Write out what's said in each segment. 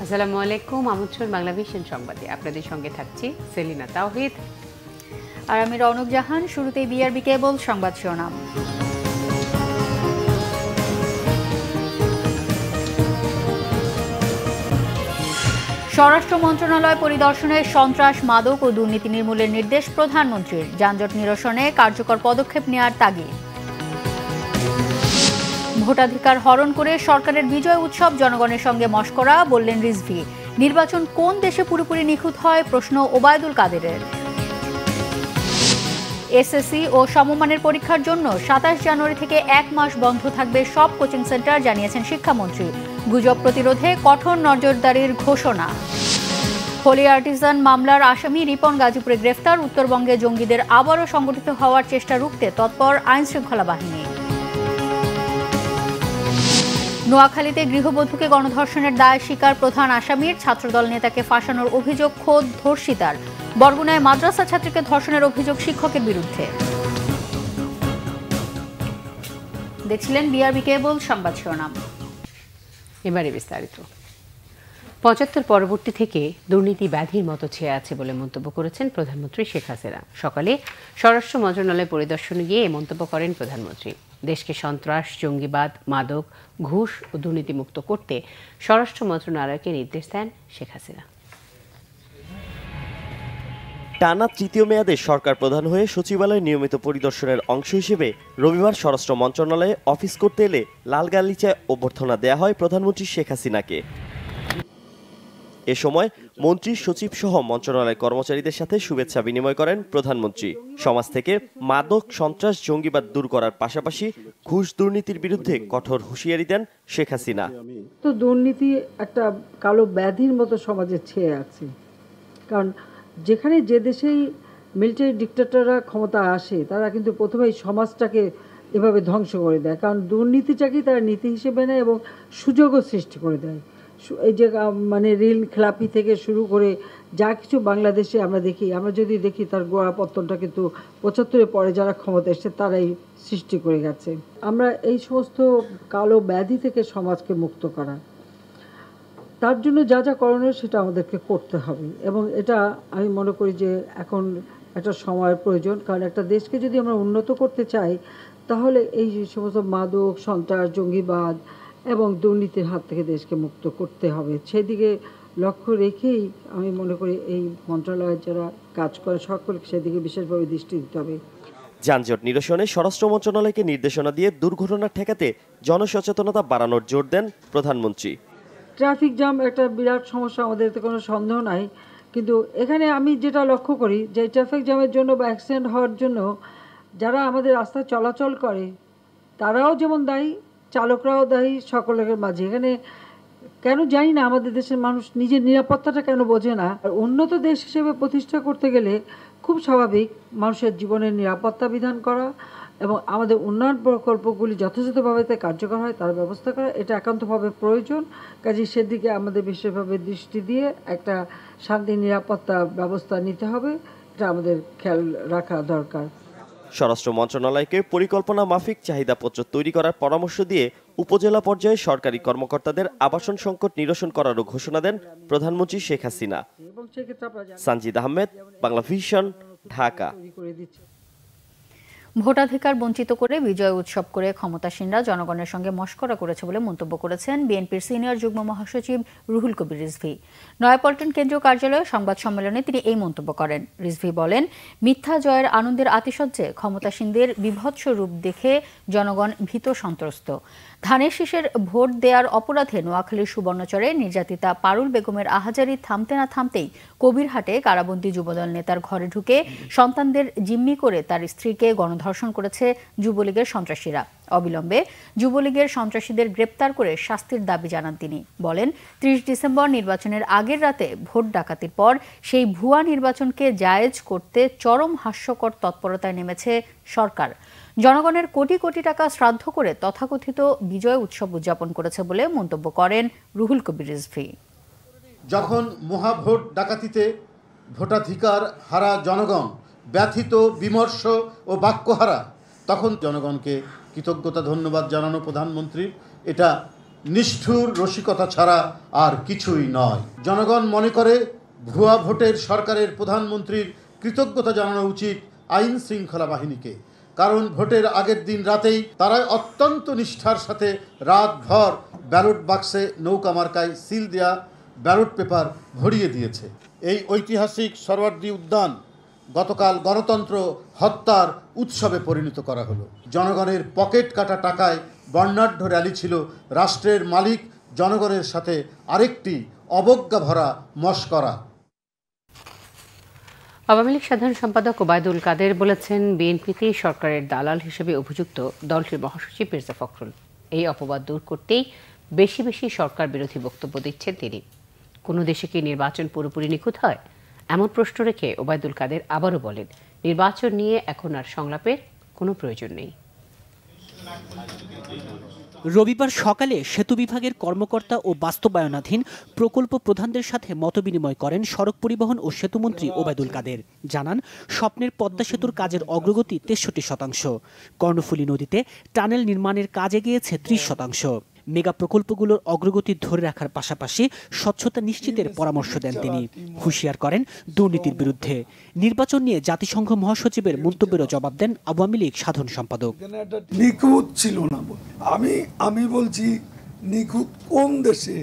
আসসালামু আলাইকুম, আমন্ত্রণ বাংলাভিশন সংবাদে। আপনাদের সঙ্গে থাকছি সেলিনা তাওহিদ আর আমি রৌনক জাহান। শুরুতেই বিআরবি কেবল সংবাদ শিরোনাম। স্বরাষ্ট্র মন্ত্রণালয় পরিদর্শনে সন্ত্রাস, মাদক ও দুর্নীতি নির্মূলের নির্দেশ প্রধানমন্ত্রীর। যানজট নিরসনে কার্যকর পদক্ষেপ নেওয়ার তাগিদ। ভোটাধিকার হরণ করে সরকারের বিজয় উৎসব জনগণের সঙ্গে মশকরা, বললেন রিজভী। নির্বাচন কোন দেশে পুরোপুরি নিখুঁত হয়, প্রশ্ন ওবায়দুল কাদেরের। এসএসসি ও সমমানের পরীক্ষার জন্য ২৭ জানুয়ারি থেকে ১ মাস বন্ধ থাকবে সব কোচিং সেন্টার, জানিয়েছেন শিক্ষামন্ত্রী। গুজব প্রতিরোধে কঠোর নজরদারির ঘোষণা। হোলি আর্টিজান মামলার আসামি রিপন গাজীপুরে গ্রেফতার। উত্তরবঙ্গে জঙ্গিদের আবারও সংগঠিত হওয়ার চেষ্টা রুখতে তৎপর আইনশৃঙ্খলা বাহিনী। নোয়াখালীতে গৃহবধূকে গণধর্ষণের দায় স্বীকার প্রধান আসামির। ছাত্রদল নেতাকে ফাঁসানোর অভিযোগ খোদ ধর্ষিতার। বরগুনায় মাদ্রাসা ছাত্রীকে ধর্ষণের অভিযোগ শিক্ষকের বিরুদ্ধে। দেখছিলেন বিআরবি কেবল সংবাদ শিরোনাম। এবারে বিস্তারিত। ৭৫ পরবর্তী থেকে দুর্নীতি ব্যাধির মতো ছেয়ে আছে বলে মন্তব্য করেছেন প্রধানমন্ত্রী শেখ হাসিনা। সকালে স্বরাষ্ট্র মন্ত্রণালয় পরিদর্শনে গিয়ে এই মন্তব্য করেন প্রধানমন্ত্রী। দেশকে সন্ত্রাস, জঙ্গিবাদ, মাদক, ঘুষ ও দুর্নীতিমুক্ত করতে স্বরাষ্ট্র মন্ত্রণালয়কে নির্দেশ দেন শেখ হাসিনা। টানা তৃতীয় মেয়াদে সরকার প্রধান হয়ে সচিবালয় নিয়মিত পরিদর্শনের অংশ হিসেবে রবিবার স্বরাষ্ট্র মন্ত্রণালয়ে অফিস করতে এলে লাল গালিচায় অভ্যর্থনা দেয়া হয় প্রধানমন্ত্রী শেখ হাসিনাকে। এ সময় মন্ত্রী, সচিব সহ মন্ত্রণালয়ের কর্মচারীদের সাথে শুভেচ্ছা বিনিময় করেন প্রধানমন্ত্রী। সমাজ থেকে মাদক, সন্ত্রাস, জঙ্গিবাদ দূর করার পাশাপাশি ঘুষ দুর্নীতির বিরুদ্ধে কঠোর হুঁশিয়ারি দেন শেখ হাসিনা। তো দুর্নীতি একটা কালো ব্যাধির মতো সমাজে ছেয়ে আছে, কারণ যেখানে যে দেশেই মিলিটারি ডিক্টেটররা ক্ষমতা আসে তারা কিন্তু প্রথমেই সমাজটাকে এভাবে ধ্বংস করে দেয়, কারণ দুর্নীতিটাকেই তারা নীতি হিসেবে নেয় এবং সুযোগও সৃষ্টি করে দেয়। এই যে মানে ঋণ খেলাপি থেকে শুরু করে যা কিছু বাংলাদেশে আমরা দেখি, আমরা যদি দেখি তার গোড়াপত্তনটা কিন্তু ৭৫ পরে যারা ক্ষমতা এসছে তারাই সৃষ্টি করে গেছে। আমরা এই সমস্ত কালো ব্যাধি থেকে সমাজকে মুক্ত করা, তার জন্য যা যা করণীয় সেটা আমাদেরকে করতে হবে এবং এটা আমি মনে করি যে এখন একটা সময়ের প্রয়োজন, কারণ একটা দেশকে যদি আমরা উন্নত করতে চাই তাহলে এই সমস্ত মাদক, সন্ত্রাস, জঙ্গিবাদ এবং দুর্নীতির হাত থেকে দেশকে মুক্ত করতে হবে। সেদিকে লক্ষ্য রেখেই আমি মনে করি এই মন্ত্রণালয়ের যারা কাজ করে সকলকে সেদিকে বিশেষভাবে দৃষ্টি দিতে হবে। যানজট নিরসনে স্বরাষ্ট্র মন্ত্রণালয়কে নির্দেশনা দিয়ে দুর্ঘটনা ঠেকাতে জনসচেতনতা বাড়ানোর জোর দেন প্রধানমন্ত্রী। ট্রাফিক জ্যাম একটা বিরাট সমস্যা, আমাদের তো কোনো সন্দেহ নাই, কিন্তু এখানে আমি যেটা লক্ষ্য করি যে ট্রাফিক জ্যামের জন্য বা অ্যাক্সিডেন্ট হওয়ার জন্য যারা আমাদের রাস্তায় চলাচল করে তারাও যেমন দায়ী, চালকরাও দায়ী, সকলের মাঝে। এখানে কেন জানি না আমাদের দেশের মানুষ নিজের নিরাপত্তাটা কেন বোঝে না। আর উন্নত দেশ হিসেবে প্রতিষ্ঠা করতে গেলে খুব স্বাভাবিক মানুষের জীবনের নিরাপত্তা বিধান করা এবং আমাদের উন্নয়ন প্রকল্পগুলি যথাযথভাবে কার্যকর হয় তার ব্যবস্থা করা, এটা একান্তভাবে প্রয়োজন। কাজে সেদিকে আমাদের বিশেষভাবে দৃষ্টি দিয়ে একটা শান্তি নিরাপত্তা ব্যবস্থা নিতে হবে, এটা আমাদের খেয়াল রাখা দরকার। স্বরাষ্ট্র মন্ত্রণালয়কে পরিকল্পনা মাফিক চাহিদাপত্র তৈরি করার পরামর্শ দিয়ে উপজেলা পর্যায়ে সরকারি কর্মকর্তাদের আবাসন সংকট নিরসন করারও ঘোষণা দেন প্রধানমন্ত্রী শেখ হাসিনা। সানজিদ আহমেদ, বাংলাভিশন, ঢাকা। ভোটাধিকার বঞ্চিত করে বিজয় উৎসব করে ক্ষমতাসীনরা জনগণের সঙ্গে মশকরা করেছে বলে মন্তব্য করেছেন বিএনপির সিনিয়র যুগ্ম মহাসচিব রুহুল কবির রিজভী। নয়াপল্টন কেন্দ্রীয় কার্যালয়ে সংবাদ সম্মেলনে তিনি এই মন্তব্য করেন। রিজভী বলেন, মিথ্যা জয়ের আনন্দের আতিশয্যে ক্ষমতাসীনদের বিভৎস রূপ দেখে জনগণ ভীত সন্ত্রস্ত। ধানের শীষের ভোট দেওয়ার অপরাধে নোয়াখালীর সুবর্ণচরে নির্যাতিতা পারুল বেগমের আহাজারি থামতে না থামতেই কবিরহাটে কারাবন্দী যুবদল নেতার ঘরে ঢুকে সন্তানদের জিম্মি করে তার স্ত্রীকে গণধর্ষণ করেছে যুবলীগের সন্ত্রাসীরা। অবিলম্বে যুবলীগের সন্ত্রাসীদের গ্রেপ্তার করে শাস্তির দাবি জানান তিনি। বলেন, ৩০ ডিসেম্বর নির্বাচনের আগের রাতে ভোট ডাকাতির পর সেই ভুয়া নির্বাচনকে জায়েজ করতে চরম হাস্যকর তৎপরতায় নেমেছে সরকার। জনগণের কোটি কোটি টাকা শ্রাদ্ধ করে তথাকথিত বিজয় উৎসব উদযাপন করেছে বলে মন্তব্য করেন রুহুল কবির রিজভী। যখন মহাভোট ডাকাতিতে ভোটাধিকার হারা জনগণ ব্যথিত, বিমর্ষ ও বাক্যহারা, তখন জনগণকে কৃতজ্ঞতা ধন্যবাদ জানানো প্রধানমন্ত্রীর এটা নিষ্ঠুর রসিকতা ছাড়া আর কিছুই নয়। জনগণ মনে করে ভুয়া ভোটের সরকারের প্রধানমন্ত্রীর কৃতজ্ঞতা জানানো উচিত আইন শৃঙ্খলা বাহিনীকে, কারণ ভোটের আগের দিন রাতেই তারা অত্যন্ত নিষ্ঠার সাথে রাতভর ব্যালট বাক্সে নৌকা মার্কায় সিল দেয়া ব্যালট পেপার ভরিয়ে দিয়েছে। এই ঐতিহাসিক সরওয়ার্দী উদ্যান গতকাল গণতন্ত্র হত্যার উৎসবে পরিণত করা হলো। জনগণের পকেট কাটা টাকায় বর্ণাঢ্য র্যালি ছিল রাষ্ট্রের মালিক জনগণের সাথে আরেকটি অবজ্ঞা ভরা মশকরা। আওয়ামী লীগ সাধারণ সম্পাদক ওবায়দুল কাদের বলেছেন, বিএনপিতে সরকারের দালাল হিসেবে অভিযুক্ত দলটির মহাসচিব মির্জা ফখরুল। এই অপবাদ দূর করতেই বেশি বেশি সরকার বিরোধী বক্তব্য দিচ্ছেন তিনি। কোনো দেশে কি নির্বাচন পুরোপুরি নিখুঁত হয়? এমন প্রশ্ন রেখে ওবায়দুল কাদের আবারও বলেন, নির্বাচন নিয়ে এখন আর সংলাপের কোনো প্রয়োজন নেই। রবিবার সকালে সেতু বিভাগের কর্মকর্তা ও বাস্তবায়নাধীন প্রকল্প প্রধানদের সাথে মতবিনিময় করেন সড়ক পরিবহন ও সেতুমন্ত্রী ওবায়দুল কাদের। জানান, স্বপ্নের পদ্মা সেতুর কাজের অগ্রগতি 63%। কর্ণফুলী নদীতে টানেল নির্মাণের কাজ এগিয়েছে 30%। মেগা প্রকল্পগুলোর অগ্রগতি ধরে রাখার পাশাপাশি স্বচ্ছতা নিশ্চিতের পরামর্শ দেন তিনি। হুঁশিয়ার করেন দুর্নীতির বিরুদ্ধে। নির্বাচন নিয়ে জাতিসংঘ মহাসচিবের মন্তব্যেরও জবাব দেন আওয়ামী লীগ সাধারণ সম্পাদক। নিখুঁত ছিল না। আমি বলছি, নিখুঁত কোন দেশে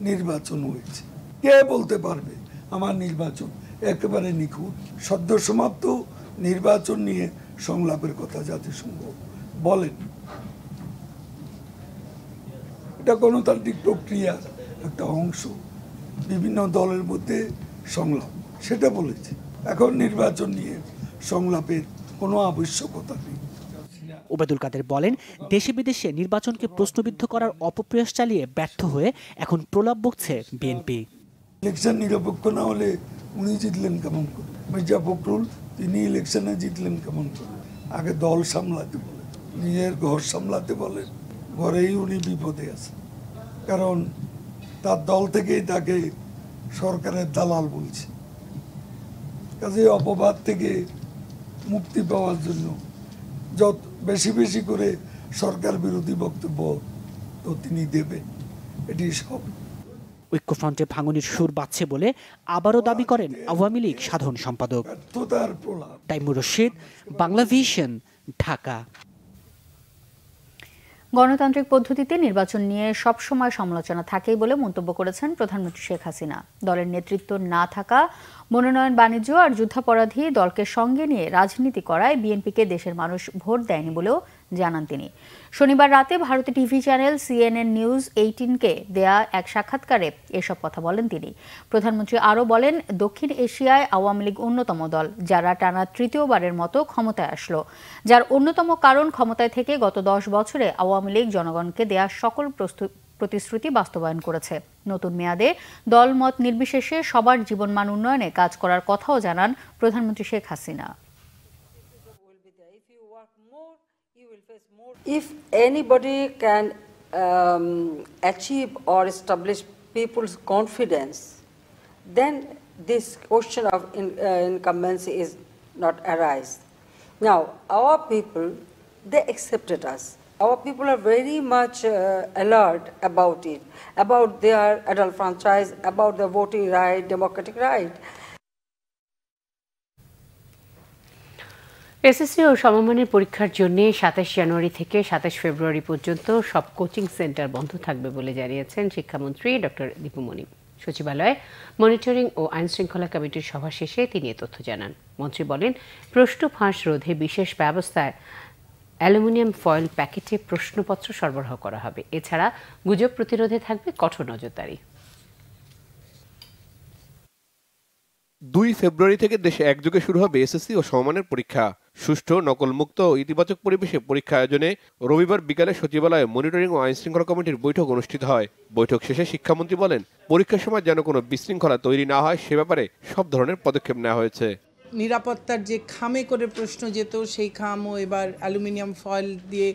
নির্বাচন হয়েছে? কে বলতে পারবে আমার নির্বাচন একেবারে নিখুঁত? সদ্য সমাপ্ত নির্বাচন নিয়ে সংলাপের কথা জাতিসংঘ বলেন। এটা গণতান্ত্রিক প্রক্রিয়ার একটা অংশ, বিভিন্ন দলের মধ্যে সংলাপ, সেটা বলেছে। এখন নির্বাচন নিয়ে সংলাপের কোনো আবশ্যকতা নেই। ওবায়দুল কাদের বলেন, দেশে বিদেশে নির্বাচনকে প্রশ্নবিদ্ধ করার অপপ্রয়াস চালিয়ে ব্যর্থ হয়ে এখন প্রলাপ বকছে বিএনপি। ইলেকশন নিরপেক্ষ না হলে উনি জিতলেন কেমন করে? মির্জা ফখরুল তিনি ইলেকশনে জিতলেন কেমন করে? আগে দল সামলাতে বলেন, নিজের ঘর সামলাতে বলেন। ঘরেই উনি বিপদে আছেন, কারণ তার দল থেকেই তাকে সরকারের দালাল বলছে। কাজে অপবাদ থেকে মুক্তি পাওয়ার জন্য যত বেশি বেশি করে সরকার বিরোধী বক্তব্য তো তিনি দেবেন, এটি সব। ঐক্যফ্রন্টে ভাঙনের সুর বাজছে বলে আবারও দাবি করেন আওয়ামী লীগ সাধারণ সম্পাদক। তাইমুর রশিদ, বাংলা ভিশন, ঢাকা। গণতান্ত্রিক পদ্ধতিতে নির্বাচন নিয়ে সবসময় সমালোচনা থাকেই বলে মন্তব্য করেছেন প্রধানমন্ত্রী শেখ হাসিনা। দলের নেতৃত্ব না থাকা, মনোনয়ন বাণিজ্য আর যুদ্ধাপরাধী দলকে সঙ্গে নিয়ে রাজনীতি করায় বিএনপিকে দেশের মানুষ ভোট দেয়নি বলেও জানান তিনি। শনিবার রাতে ভারতের টিভি চ্যানেল CNN নিউজ 18-কে দেয়া এক সাক্ষাৎকারে এসব কথা বলেন তিনি। প্রধানমন্ত্রী আরও বলেন, দক্ষিণ এশিয়ায় আওয়ামী লীগ অন্যতম দল যারা টানা তৃতীয়বারের মতো ক্ষমতায় আসলো, যার অন্যতম কারণ ক্ষমতায় থেকে গত 10 বছরে আওয়ামী লীগ জনগণকে দেয়া সকল প্রতিশ্রুতি বাস্তবায়ন করেছে। নতুন মেয়াদে দল মত নির্বিশেষে সবার জীবনমান উন্নয়নে কাজ করার কথাও জানান প্রধানমন্ত্রী Sheikh Hasina. If anybody can achieve or establish people's confidence, then this question of incumbency is not arise. Now, our people, they accepted us. Our people are very much alert about it, about their adult franchise, about the voting right, democratic right. SSC ও সমমানের পরীক্ষার জন্য 27 জানুয়ারি থেকে 27 ফেব্রুয়ারি পর্যন্ত সব coaching centre বন্ধ থাকবে বলে জানিয়েছেন শিক্ষামন্ত্রী ডক্টর দীপু মনি। সচিবালয়ে মনিটরিং ও আইন শৃঙ্খলা কমিটির সভা শেষে তিনি এ তথ্য জানান। মন্ত্রী বলেন, প্রশ্ন ফাঁস রোধে বিশেষ ব্যবস্থায় অ্যালুমিনিয়াম ফয়েল প্যাকেটে প্রশ্নপত্র সরবরাহ করা হবে। এছাড়া গুজব প্রতিরোধে থাকবে কঠোর নজরদারি। 2 ফেব্রুয়ারি থেকে দেশে একযোগে শুরু হবে এসএসসি ও সমমানের পরীক্ষা। সুষ্ঠু, নকলমুক্ত ও ইতিবাচক পরিবেশে পরীক্ষা আয়োজনে রবিবার বিকালে সচিবালয়ে মনিটরিং ও আইন শৃঙ্খলা কমিটির বৈঠক অনুষ্ঠিত হয়। বৈঠক শেষে শিক্ষামন্ত্রী বলেন, পরীক্ষার সময় যেন কোনো বিশৃঙ্খলা তৈরি না হয় সে ব্যাপারে সব ধরনের পদক্ষেপ নেওয়া হয়েছে। নিরাপত্তার যে খামে করে প্রশ্ন যেত, সেই খামও এবার অ্যালুমিনিয়াম ফয়েল দিয়ে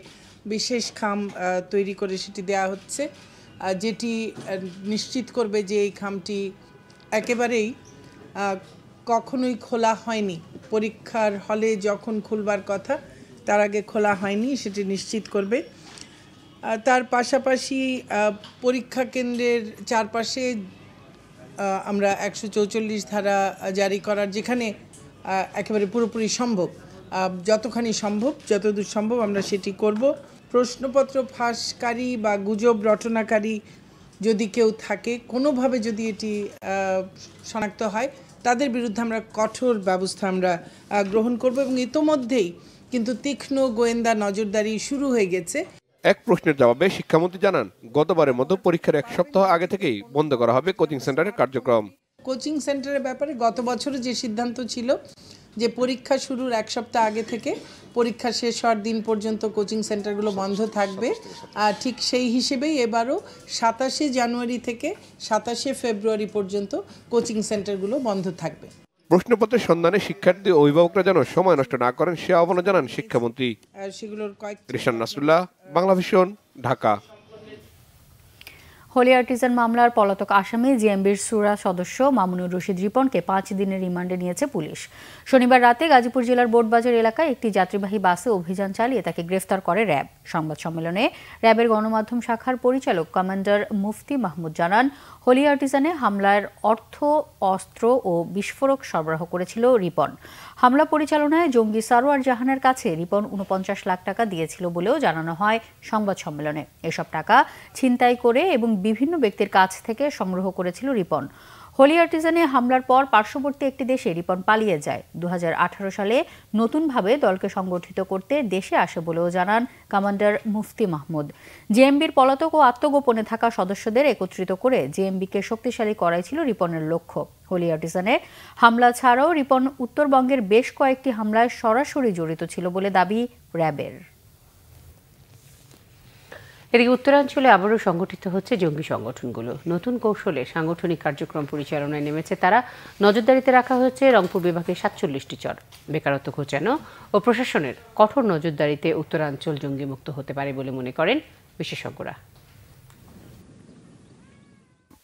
বিশেষ খাম তৈরি করে সেটি দেওয়া হচ্ছে, যেটি নিশ্চিত করবে যে এই খামটি একেবারেই কখনোই খোলা হয়নি। পরীক্ষার হলে যখন খুলবার কথা তার আগে খোলা হয়নি, সেটি নিশ্চিত করবে। তার পাশাপাশি পরীক্ষা কেন্দ্রের চারপাশে আমরা 144 ধারা জারি করার, যেখানে একেবারে পুরোপুরি সম্ভব, যতখানি সম্ভব, যতদূর সম্ভব আমরা সেটি করব। প্রশ্নপত্র ফাঁসকারী বা গুজব রটনাকারী যদি কেউ থাকে, কোনোভাবে যদি এটি শনাক্ত হয়, তাদের বিরুদ্ধে আমরা কঠোর ব্যবস্থা আমরা গ্রহণ করব। এবং ইতোমধ্যেই কিন্তু তীক্ষ্ণ গোয়েন্দা নজরদারি শুরু হয়ে গেছে। এক প্রশ্নের জবাবে শিক্ষামন্ত্রী জানান, গতবারের মতো পরীক্ষার 1 সপ্তাহ আগে থেকেই বন্ধ করা হবে কোচিং সেন্টারের কার্যক্রম। কোচিং সেন্টারের ব্যাপারে গত বছরে যে সিদ্ধান্ত ছিল যে পরীক্ষা শুরুর 1 সপ্তাহ আগে থেকে পরীক্ষা শেষ হওয়ার দিন পর্যন্ত কোচিং সেন্টারগুলো বন্ধ থাকবে, আর ঠিক সেই হিসেবেই এবারও 27শে জানুয়ারি থেকে 27শে ফেব্রুয়ারি পর্যন্ত কোচিং সেন্টারগুলো বন্ধ থাকবে। প্রশ্নপত্রের সন্ধানে শিক্ষার্থী ও অভিভাবকরা যেন সময় নষ্ট না করেন সে আহ্বানও জানান শিক্ষামন্ত্রী। সেগুলোর Rishan Nasrullah, Bangla vision, Dhaka. Holey Artisan মামলার পলাতক আসামি জেএমবির সুরা সদস্য মামুনুর রশিদ রিপনকে 5 দিনের রিমান্ডে নিয়েছে পুলিশ। শনিবার রাতে গাজীপুর জেলার বোটবাজার এলাকায় একটি যাত্রীবাহী বাসে অভিযান চালিয়ে তাকে গ্রেফতার করে র্যাব। সংবাদ সম্মেলনে র্যাবের গণমাধ্যম শাখার পরিচালক কমান্ডার মুফতি মাহমুদ জানান, হোলি আর্টিজানে হামলার অর্থ, অস্ত্র ও বিস্ফোরক সরবরাহ করেছিল রিপন। হামলা পরিচালনায় জঙ্গি সারোয়ার জাহানের কাছে রিপন 49 লাখ টাকা দিয়েছিল বলেও জানানো হয় সংবাদ সম্মেলনে। এসব টাকা ছিনতাই করে এবং বিভিন্ন ব্যক্তির কাছ থেকে সংগ্রহ করেছিল রিপন। হোলি আর্টিজানে হামলার পর পার্শ্ববর্তী একটি দেশে রিপন পালিয়ে যায়। 2018 সালে নতুনভাবে দলকে সংগঠিত করতে দেশে আসে বলেও জানান কমান্ডার মুফতি মাহমুদ। জেএমবির পলাতক ও আত্মগোপনে থাকা সদস্যদের একত্রিত করে জেএমবিকে শক্তিশালী করাই ছিল রিপনের লক্ষ্য। হোলি আর্টিজানে হামলা ছাড়াও রিপন উত্তরবঙ্গের বেশ কয়েকটি হামলায় সরাসরি জড়িত ছিল বলে দাবি র্যাবের। এদিকে উত্তরাঞ্চলে আবারও সংগঠিত হচ্ছে জঙ্গি সংগঠনগুলো। নতুন কৌশলে সাংগঠনিক কার্যক্রম পরিচালনায় নেমেছে তারা। নজরদারিতে রাখা হয়েছে রংপুর বিভাগের 47টি চর। বেকারত্ব ঘোচানো ও প্রশাসনের কঠোর নজরদারিতে উত্তরাঞ্চল জঙ্গিমুক্ত হতে পারে বলে মনে করেন বিশেষজ্ঞরা।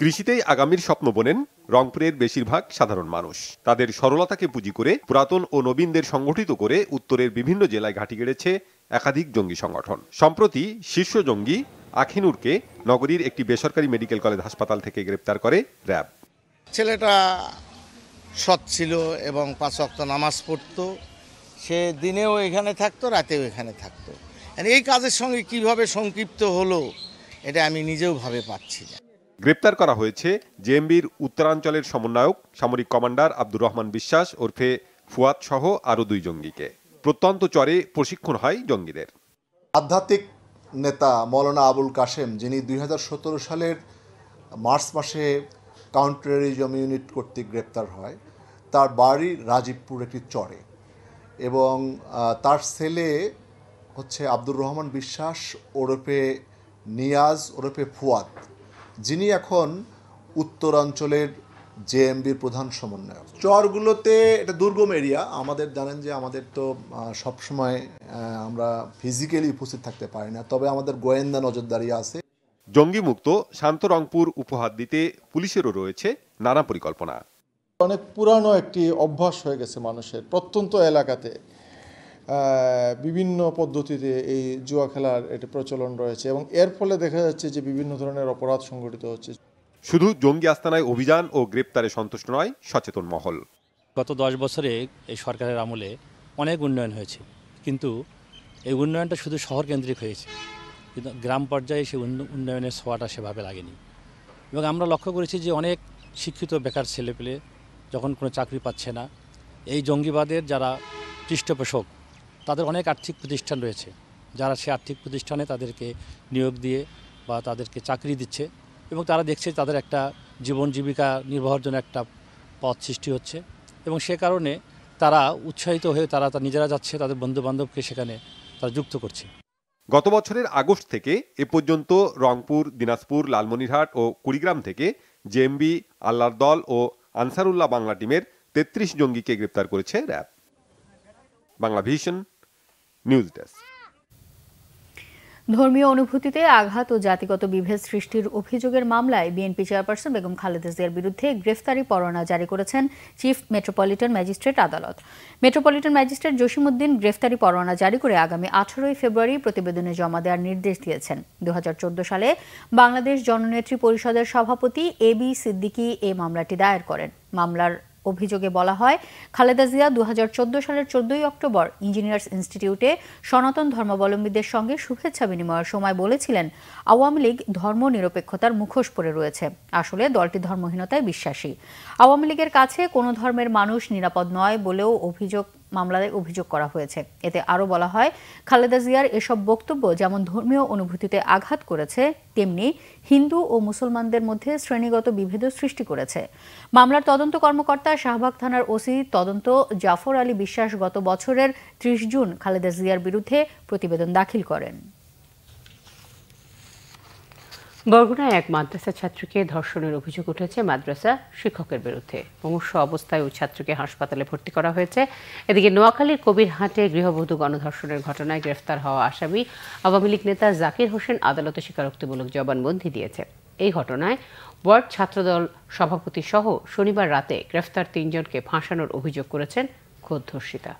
কৃষিতেই আগামীর স্বপ্ন বোনেন রংপুরের বেশিরভাগ সাধারণ মানুষ। তাদের সরলতাকে পুঁজি করে পুরাতন ও নবীনদের সংগঠিত করে উত্তরের বিভিন্ন জেলায় ঘাঁটি গেড়েছে একাধিক জঙ্গি সংগঠন। সম্প্রতি শীর্ষ জঙ্গি আখিনুরকে নগরীর একটি বেসরকারি মেডিকেল কলেজ হাসপাতাল থেকে গ্রেপ্তার করে র্যাব। ছেলেটা সৎ ছিল এবং 5 ওয়াক্ত নামাজ পড়তো। সে দিনেও এখানে থাকতো, রাতেও এখানে থাকতো। এই কাজের সঙ্গে কিভাবে সংক্ষিপ্ত হলো এটা আমি নিজেও ভাবে পাচ্ছি না। গ্রেপ্তার করা হয়েছে জেএমবির উত্তরাঞ্চলের সমন্বয়ক সামরিক কমান্ডার আব্দুর রহমান বিশ্বাস ওরফে ফুয়াদ সহ আরও 2 জঙ্গিকে। প্রত্যন্ত চরে প্রশিক্ষণ হয় জঙ্গিদের। আধ্যাত্মিক নেতা মৌলানা আবুল কাশেম, যিনি 2017 সালের মার্চ মাসে কাউন্টার টেররিজম ইউনিট কর্তৃক গ্রেপ্তার হয়, তার বাড়ি রাজীবপুর একটি চরে, এবং তার ছেলে হচ্ছে আব্দুর রহমান বিশ্বাস ওরফে নিয়াজ ওরফে ফুয়াদ, যিনি এখন উত্তরাঞ্চলের জেএমবির প্রধান সমন্বয়ক। চরগুলোতে এটা দুর্গম এরিয়া। আমাদের জানেন যে আমাদের তো সবসময় আমরা ফিজিক্যালি উপস্থিত থাকতে পারি না, তবে আমাদের গোয়েন্দা নজরদারি আছে। জঙ্গিমুক্ত শান্ত রংপুর উপহার দিতে পুলিশেরও রয়েছে নানা পরিকল্পনা। অনেক পুরানো একটি অভ্যাস হয়ে গেছে মানুষের প্রত্যন্ত এলাকাতে বিভিন্ন পদ্ধতিতে এই জুয়া খেলার একটি প্রচলন রয়েছে, এবং এর ফলে দেখা যাচ্ছে যে বিভিন্ন ধরনের অপরাধ সংঘটিত হচ্ছে। শুধু জঙ্গি আস্তানায় অভিযান ও গ্রেপ্তারে সন্তুষ্ট নয় সচেতন মহল। গত 10 বছরে এই সরকারের আমলে অনেক উন্নয়ন হয়েছে, কিন্তু এই উন্নয়নটা শুধু শহর কেন্দ্রিক হয়েছে, কিন্তু গ্রাম পর্যায়ে সেই উন্নয়নের ছোঁয়াটা সেভাবে লাগেনি। এবং আমরা লক্ষ্য করেছি যে অনেক শিক্ষিত বেকার ছেলেপেলে যখন কোনো চাকরি পাচ্ছে না, এই জঙ্গিবাদের যারা পৃষ্ঠপোষক তাদের অনেক আর্থিক প্রতিষ্ঠান রয়েছে, যারা সে আর্থিক প্রতিষ্ঠানে তাদেরকে নিয়োগ দিয়ে বা তাদেরকে চাকরি দিচ্ছে, এবং তারা দেখছে তাদের একটা জীবন জীবিকা নির্বাহের জন্য একটা পথ সৃষ্টি হচ্ছে, এবং সে কারণে তারা উৎসাহিত হয়ে তারা নিজেরা যাচ্ছে, তাদের বন্ধুবান্ধবকে সেখানে তারা যুক্ত করছে। গত বছরের আগস্ট থেকে এ পর্যন্ত রংপুর, দিনাজপুর, লালমনিরহাট ও কুড়িগ্রাম থেকে জেএমবি, আল্লাহর দল ও আনসারুল্লাহ বাংলা টিমের 33 জঙ্গিকে গ্রেপ্তার করেছে RAB. Bangla Vision, news desk. ধর্মীয় অনুভূতিতে আঘাত ও জাতিগত বিভেদ সৃষ্টির অভিযোগের মামলায় বিএনপি চেয়ারপারসন বেগম খালেদা জিয়ার বিরুদ্ধে গ্রেফতারি পরোয়ানা জারি করেছেন চিফ মেট্রোপলিটন ম্যাজিস্ট্রেট আদালত। মেট্রোপলিটন ম্যাজিস্ট্রেট জসিমউদ্দিন গ্রেফতারি পরোয়ানা জারি করে আগামী 18 ফেব্রুয়ারি প্রতিবেদনে জমা দেওয়ার নির্দেশ দিয়েছেন। 2014 সালে বাংলাদেশ জননেত্রী পরিষদের সভাপতি এবি সিদ্দিকী এই মামলাটি দায়ের করেন। মামলার অভিযোগে বলা হয়, খালেদা জিয়া 2014 সালের 14 অক্টোবর ইঞ্জিনিয়ার্স ইনস্টিটিউটে সনাতন ধর্মাবলম্বীদের সঙ্গে শুভেচ্ছা বিনিময়ের সময় বলেছিলেন, আওয়ামী লীগ ধর্ম নিরপেক্ষতার মুখোশ পরে রয়েছে। আসলে দলটি ধর্মহীনতায় বিশ্বাসী। আওয়ামী লীগের কাছে কোনো ধর্মের মানুষ নিরাপদ নয় বলেও মামলায় অভিযোগ করা হয়েছে। এতে আরও বলা হয়, খালেদা জিয়ার এসব বক্তব্য যেমন ধর্মীয় অনুভূতিতে আঘাত করেছে, তেমনি হিন্দু ও মুসলমানদের মধ্যে শ্রেণীগত বিভেদও সৃষ্টি করেছে। মামলার তদন্ত কর্মকর্তা শাহবাগ থানার ওসি তদন্ত জাফর আলী বিশ্বাস গত বছরের 30 জুন খালেদা জিয়ার বিরুদ্ধে প্রতিবেদন দাখিল করেন। বরগুনায় এক মাদ্রাসা ছাত্রীকে ধর্ষণের অভিযোগ উঠেছে মাদ্রাসা শিক্ষকের বিরুদ্ধে। মুমূর্ষু অবস্থায় ওই ছাত্রীকে হাসপাতালে ভর্তি করা হয়েছে। এদিকে নোয়াখালীর কবিরহাটে গৃহবধূ গণধর্ষণের ঘটনায় গ্রেফতার হওয়া আসামি আওয়ামী লীগ নেতা জাকির হোসেন আদালতে স্বীকারোক্তিমূলক জবানবন্দি দিয়েছে। এই ঘটনায় ওয়ার্ড ছাত্রদল সভাপতি সহ শনিবার রাতে গ্রেফতার 3 জনকে ফাঁসানোর অভিযোগ করেছেন খোদ ধর্ষিতা।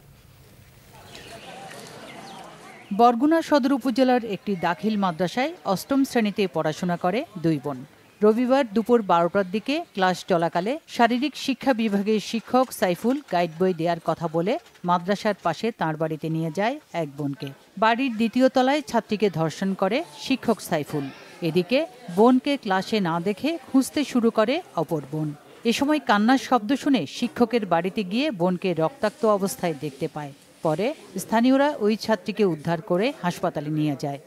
বরগুনা সদর উপজেলার একটি দাখিল মাদ্রাসায় 8ম শ্রেণীতে পড়াশোনা করে 2 বোন। রবিবার দুপুর 12টার দিকে ক্লাস চলাকালে শারীরিক শিক্ষা বিভাগের শিক্ষক সাইফুল গাইড বই দেওয়ার কথা বলে মাদ্রাসার পাশে তাঁর বাড়িতে নিয়ে যায় এক বোনকে। বাড়ির 2য় তলায় ছাত্রীকে ধর্ষণ করে শিক্ষক সাইফুল। এদিকে বোনকে ক্লাসে না দেখে খুঁজতে শুরু করে অপর বোন। এ সময় কান্নার শব্দ শুনে শিক্ষকের বাড়িতে গিয়ে বোনকে রক্তাক্ত অবস্থায় দেখতে পায়। পরে স্থানীয়রা ওই ছাত্রীকে উদ্ধার করে হাসপাতালে নিয়ে যায়।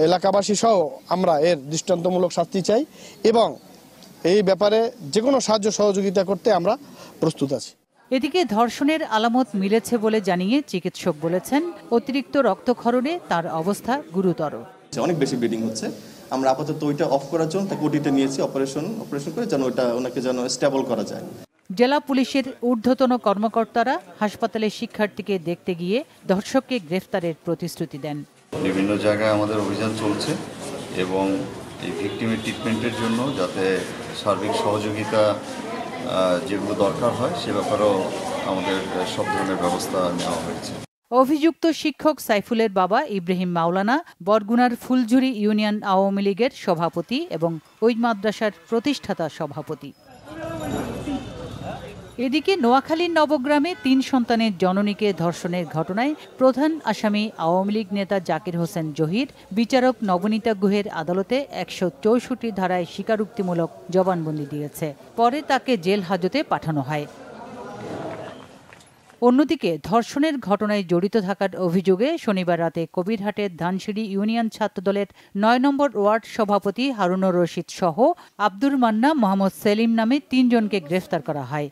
এলাকাবাসী সহ আমরা এর দৃষ্টান্তমূলক শাস্তি চাই এবং এই ব্যাপারে যে কোনো সাহায্য সহযোগিতা করতে আমরা প্রস্তুত আছি। এদিকে ধর্ষণের আলামত মিলেছে বলে জানিয়ে চিকিৎসক বলেছেন, অতিরিক্ত রক্তক্ষরণে তার অবস্থা গুরুতর। অনেক বেশি ব্লিডিং হচ্ছে। আমরা আপাতত ওইটা অফ করার জন্য তাকে ওটিতে নিয়েছি, অপারেশন করে যেন ওনাকে যেন স্টেবল করা যায়। জেলা পুলিশের ঊর্ধ্বতন কর্মকর্তারা হাসপাতালে শিক্ষার্থীকে দেখতে গিয়ে ধর্ষককে গ্রেফতারের প্রতিশ্রুতি দেন। বিভিন্ন জায়গায় আমাদের অভিযান চলছে এবং এই ভিকটিমের ট্রিটমেন্টের জন্য যাতে সার্বিক সহযোগিতা যেগুলো দরকার হয় সে ব্যাপারেও আমাদের সব ধরনের ব্যবস্থা নেওয়া হয়েছে। অভিযুক্ত শিক্ষক সাইফুলের বাবা ইব্রাহিম মাওলানা বরগুনার ফুলঝুরি ইউনিয়ন আওয়ামী লীগের সভাপতি এবং ওই মাদ্রাসার প্রতিষ্ঠাতা সভাপতি। এদিকে নোয়াখালীর নবগ্রামে 3 সন্তানের জননীকে ধর্ষণের ঘটনায় প্রধান আসামি আওয়ামী লীগ নেতা জাকির হোসেন জহির বিচারক নবনীতা গুহের আদালতে 164 ধারায় স্বীকারোক্তিমূলক জবানবন্দি দিয়েছে। পরে তাকে জেল হাজতে পাঠানো হয়। অন্যদিকে ধর্ষণের ঘটনায় জড়িত থাকার অভিযোগে শনিবার রাতে কবিরহাটের ধানসিঁড়ি ইউনিয়ন ছাত্রদলের 9 নম্বর ওয়ার্ড সভাপতি হারুনুর রশিদ সহ আব্দুর মান্না, মোহাম্মদ সেলিম নামে 3 জনকে গ্রেফতার করা হয়।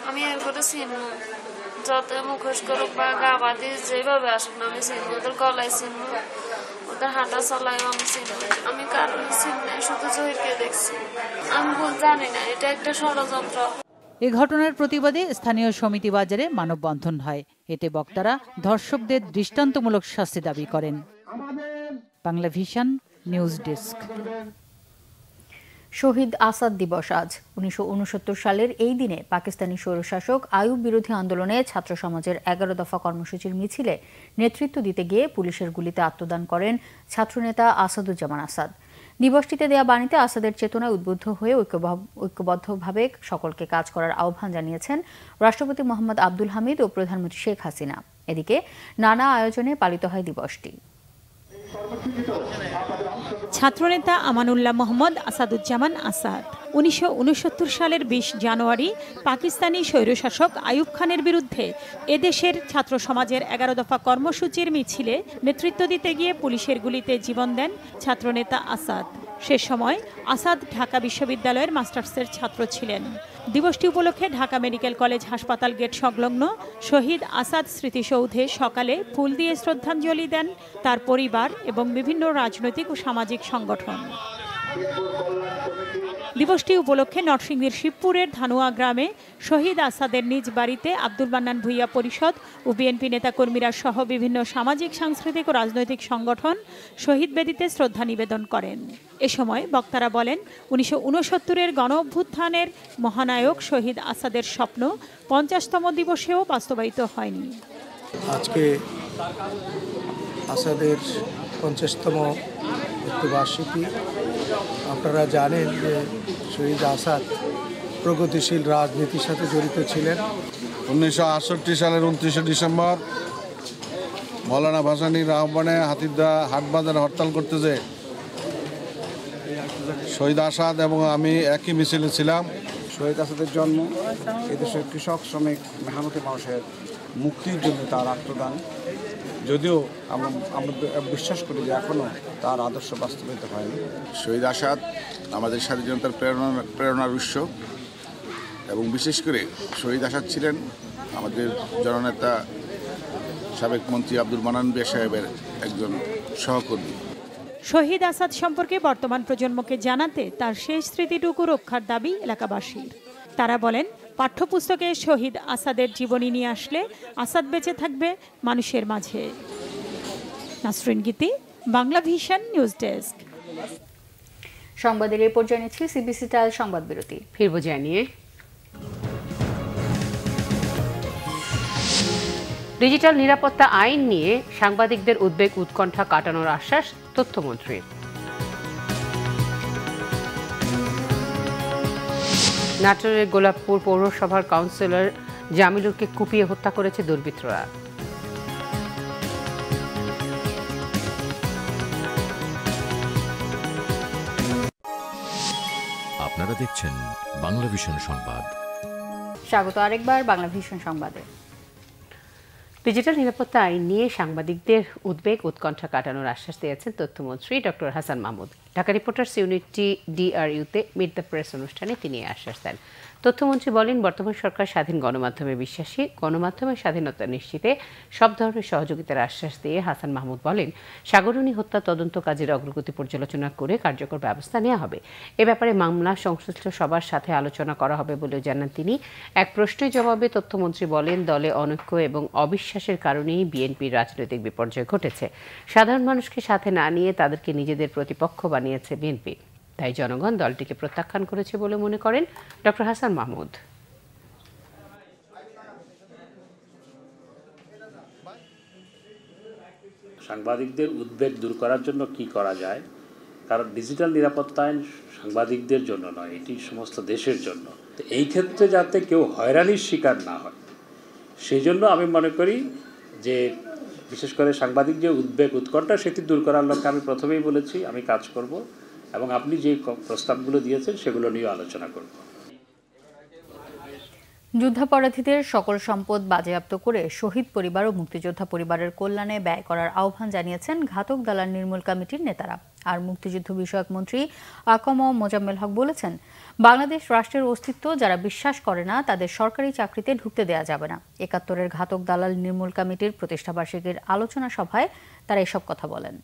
আমি যত মুখোশ করুক বা গা বাঁধি যেভাবে আসুক না, আমি চিনব। ওদের গলায় চিনব, ওদের হাঁটা চলায় আমি চিনব। আমি কারণ চিনি, শুধু জহিরকে দেখছি। আমি ভুল জানি না, এটা একটা ষড়যন্ত্র। এ ঘটনার প্রতিবাদে স্থানীয় সমিতি বাজারে মানববন্ধন হয়। এতে বক্তারা ধর্ষকদের দৃষ্টান্তমূলক শাস্তি দাবি করেন। Bangla Vision news desk. Shaheed Asad দিবস আজ। 1969 সালের এই দিনে পাকিস্তানি স্বৈরশাসক আইয়ুব বিরোধী আন্দোলনে ছাত্র সমাজের 11 দফা কর্মসূচির মিছিলে নেতৃত্ব দিতে গিয়ে পুলিশের গুলিতে আত্মদান করেন ছাত্রনেতা আসাদুজ্জামান আসাদ। দিবসটিতে দেয়া বাণীতে আসাদের চেতনায় উদ্বুদ্ধ হয়ে ঐক্যবদ্ধভাবে সকলকে কাজ করার আহ্বান জানিয়েছেন রাষ্ট্রপতি মোহাম্মদ আব্দুল হামিদ ও প্রধানমন্ত্রী শেখ হাসিনা। এদিকে নানা আয়োজনে পালিত হয় দিবসটি। ছাত্রনেতা আমানুল্লাহ মোহাম্মদ আসাদুজ্জামান আসাদ 1969 সালের 20 জানুয়ারি পাকিস্তানি স্বৈরশাসক আইয়ুব খানের বিরুদ্ধে এদেশের ছাত্র সমাজের 11 দফা কর্মসূচির মিছিলে নেতৃত্ব দিতে গিয়ে পুলিশের গুলিতে জীবন দেন ছাত্রনেতা আসাদ। সে সময় আসাদ ঢাকা বিশ্ববিদ্যালয়ের মাস্টার্সের ছাত্র ছিলেন। দিবসটি উপলক্ষে ঢাকা মেডিকেল কলেজ হাসপাতাল গেট সংলগ্ন শহীদ আসাদ স্মৃতিসৌধে সকালে ফুল দিয়ে শ্রদ্ধাঞ্জলি দেন তার পরিবার এবং বিভিন্ন রাজনৈতিক ও সামাজিক সংগঠন। দিবসটি উপলক্ষে নরসিংদীর শিবপুরের ধানুয়া গ্রামে শহীদ আসাদের নিজ বাড়িতে আব্দুল মান্নান ভূঁইয়া পরিষদ ও বিএনপি নেতাকর্মীরা সহ বিভিন্ন সামাজিক, সাংস্কৃতিক ও রাজনৈতিক সংগঠন শহীদ বেদিতে শ্রদ্ধা নিবেদন করেন। এ সময় বক্তারা বলেন, 1969-এর গণ অভ্যুত্থানের মহানায়ক শহীদ আসাদের স্বপ্ন 50তম দিবসেও বাস্তবায়িত হয়নি। আজকে আসাদের 50তম মৃত্যুবার্ষিকী। আপনারা জানেন যে শহীদ আসাদ প্রগতিশীল রাজনীতির সাথে জড়িত ছিলেন। 1968 সালের 29শে ডিসেম্বর মৌলানা ভাসানীর আহ্বানে হাতিরদা হাটবাজার হরতাল করতে যে শহীদ আসাদ এবং আমি একই মিছিলে ছিলাম। শহীদ আসাদের জন্ম এদেশের কৃষক, শ্রমিক, মেহনতি মানুষের মুক্তির জন্য তার আত্মদান। যদিও আমরা বিশ্বাস করি যে এখনও তার আদর্শ বাস্তবায়িত হয়নি। শহীদ আসাদ আমাদের স্বাধীনতার প্রেরণার উৎস এবং বিশেষ করে শহীদ আসাদ ছিলেন আমাদের জননেতা সাবেক মন্ত্রী আব্দুল মান্নান ভূঁইয়া সাহেবের একজন সহকর্মী। শহীদ আসাদ সম্পর্কে বর্তমান প্রজন্মকে জানাতে তার শেষ স্মৃতিটুকু রক্ষার দাবি এলাকাবাসীর। তারা বলেন, পাঠ্যপুস্তকে শহীদ আসাদের জীবনী নিয়ে আসলে আসাদ বেঁচে থাকবে মানুষের মাঝে। নাসরিন গীতি, বাংলা ভিশন নিউজ ডেস্ক। সংবাদের এই পর্যায়ে নিচ্ছি সিবিসি টাইল সংবাদ বিরতি। ফিরবো জানিয়ে ডিজিটাল নিরাপত্তা আইন নিয়ে সাংবাদিকদের উদ্বেগ উৎকণ্ঠা কাটানোর আশ্বাস তথ্যমন্ত্রীর। নাটোরের গোলাপপুর পৌরসভার কাউন্সিলর জামিলুরকে কুপিয়ে হত্যা করেছে দুর্বৃত্তরা। আপনারা দেখছেন বাংলা ভিশন সংবাদ। স্বাগত আরেকবার বাংলা ভিশন সংবাদে। ডিজিটাল নিরাপত্তা আইন নিয়ে সাংবাদিকদের উদ্বেগ উৎকণ্ঠা কাটানোর আশ্বাস দিয়েছেন তথ্যমন্ত্রী doctor Hasan Mahmud. Dhaka reporters unity DRU-তে মিট দ্য প্রেস অনুষ্ঠানে তিনি আশ্বাস দেন। তথ্যমন্ত্রী বলেন, বর্তমান সরকার স্বাধীন গণমাধ্যমে বিশ্বাসী। গণমাধ্যমের স্বাধীনতা নিশ্চিতে সব ধরনের সহযোগিতার আশ্বাস দিয়ে হাসান মাহমুদ বলেন, সাগরনী হত্যা তদন্ত কাজের অগ্রগতি পর্যালোচনা করে কার্যকর ব্যবস্থা নেওয়া হবে। এ ব্যাপারে মামলা সংশ্লিষ্ট সবার সাথে আলোচনা করা হবে বলেও জানান তিনি। এক প্রশ্নের জবাবে তথ্যমন্ত্রী বলেন, দলে অনৈক্য এবং অবিশ্বাসের কারণেই বিএনপির রাজনৈতিক বিপর্যয় ঘটেছে। সাধারণ মানুষকে সাথে না নিয়ে তাদেরকে নিজেদের প্রতিপক্ষ বানিয়েছে বিএনপি। তাই জনগণ দলটিকে প্রত্যাখ্যান করেছে বলে মনে করেন ডক্টর হাসান মাহমুদ। সাংবাদিকদের উদ্বেগ দূর করার জন্য কি করা যায়, কারণ ডিজিটাল নিরাপত্তা আইন সাংবাদিকদের জন্য নয়, এটি সমস্ত দেশের জন্য। তো এই ক্ষেত্রে যাতে কেউ হয়রানির শিকার না হয়, সেই জন্য আমি মনে করি যে বিশেষ করে সাংবাদিক যে উদ্বেগ উৎকণ্ঠা সেটি দূর করার লক্ষ্যে আমি প্রথমেই বলেছি আমি কাজ করব, এবং আপনি যে প্রস্তাবগুলো দিয়েছেন সেগুলো নিয়ে আলোচনা করব। যুদ্ধাপরাধীদের সকল সম্পদ বাজেয়াপ্ত করে শহীদ পরিবার ও মুক্তিযোদ্ধা পরিবারের কল্যাণে ব্যয় করার আহ্বান জানিয়েছেন ঘাতক দালাল নির্মূল কমিটির নেতারা। আর মুক্তিযুদ্ধ বিষয়ক মন্ত্রী আকম মোজাম্মেল হক বলেছেন, বাংলাদেশ রাষ্ট্রের অস্তিত্ব যারা বিশ্বাস করে না তাদের সরকারি চাকরিতে ঢুকতে দেওয়া যাবে না। ৭১-এর ঘাতক দালাল নির্মূল কমিটির প্রতিষ্ঠাবার্ষিকীর আলোচনা সভায় তারা এসব কথা বলেন।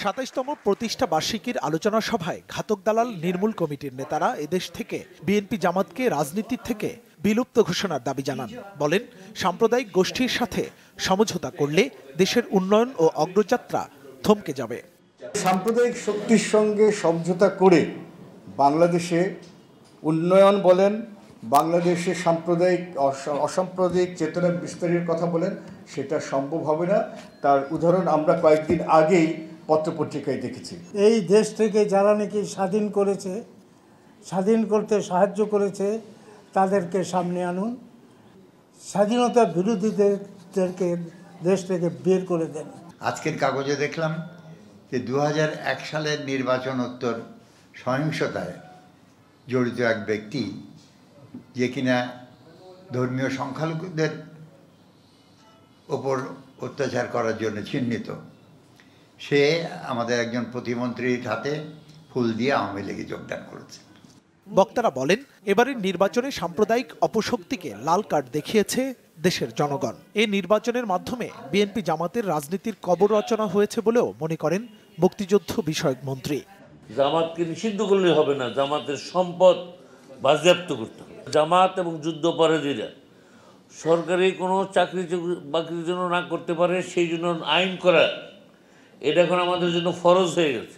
২৭তম প্রতিষ্ঠা বার্ষিকীর আলোচনা সভায় ঘাতক দালাল নির্মূল কমিটির নেতারা এদেশ থেকে বিএনপি জামাতকে রাজনীতির থেকে বিলুপ্ত ঘোষণার দাবি জানান। বলেন, সাম্প্রদায়িক গোষ্ঠীর সাথে সমঝোতা করলে দেশের উন্নয়ন ও অগ্রযাত্রা থমকে যাবে। সাম্প্রদায়িক শক্তির সঙ্গে সমঝোতা করে বাংলাদেশে উন্নয়ন বলেন, বাংলাদেশে সাম্প্রদায়িক অসাম্প্রদায়িক চেতনা বিস্তারের কথা বলেন, সেটা সম্ভব হবে না। তার উদাহরণ আমরা কয়েকদিন আগেই পত্রপত্রিকায় দেখেছি। এই দেশ থেকে যারা নাকি স্বাধীন করেছে, স্বাধীন করতে সাহায্য করেছে, তাদেরকে সামনে আনুন। স্বাধীনতা বিরোধীদেরকে দেশ থেকে বের করে দেন। আজকের কাগজে দেখলাম যে 2001 সালের নির্বাচনোত্তর সহিংসতায় জড়িত এক ব্যক্তি, যে কিনা ধর্মীয় সংখ্যালঘুদের ওপর অত্যাচার করার জন্য চিহ্নিত, সে আমাদের একজন প্রতিমন্ত্রীর হাতে ফুল দিয়ে আওয়ামী লীগে যোগদান করেছে। বক্তারা বলেন, এবারের নির্বাচনে সাম্প্রদায়িক অপশক্তিকে লাল কার্ড দেখিয়েছে দেশের জনগণ। এই নির্বাচনের মাধ্যমে বিএনপি জামাতের রাজনীতির কবর রচনা হয়েছে বলেও মনে করেন মুক্তিযুদ্ধ বিষয়ক মন্ত্রী। জামাতকে নিষিদ্ধ করলে হবে না, জামাতের সম্পদ বাজেয়াপ্ত করতে হবে। জামাত এবং যুদ্ধাপরাধীরা সরকারি কোনো চাকরি বাকরির জন্য না করতে পারে, সেই জন্য আইন করা এটা এখন আমাদের জন্য ফরজ হয়ে গেছে।